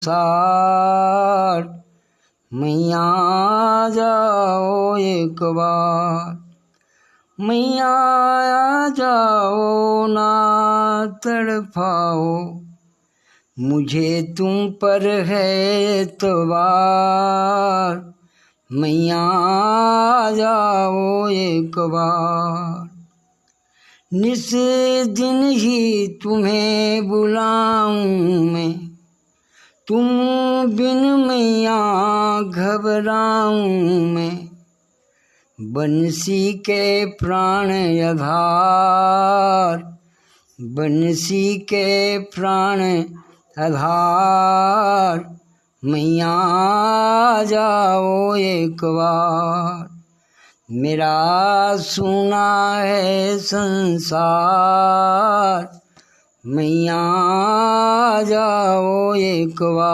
संसार, मैया आ जाओ एक बार, मैया आ जाओ ना तड़पाओ, मुझे तुम पर है एतबार, मैया आ जाओ एक बार। निस दिन ही तुम्हें बुलाऊं मैं, तुम बिन मैया घबराऊं मैं, बंसी के प्राण आधार, बंसी के प्राण आधार, मैया आ जाओ एक बार, मेरा सुना है संसार, मैया आ जाओ एक बार।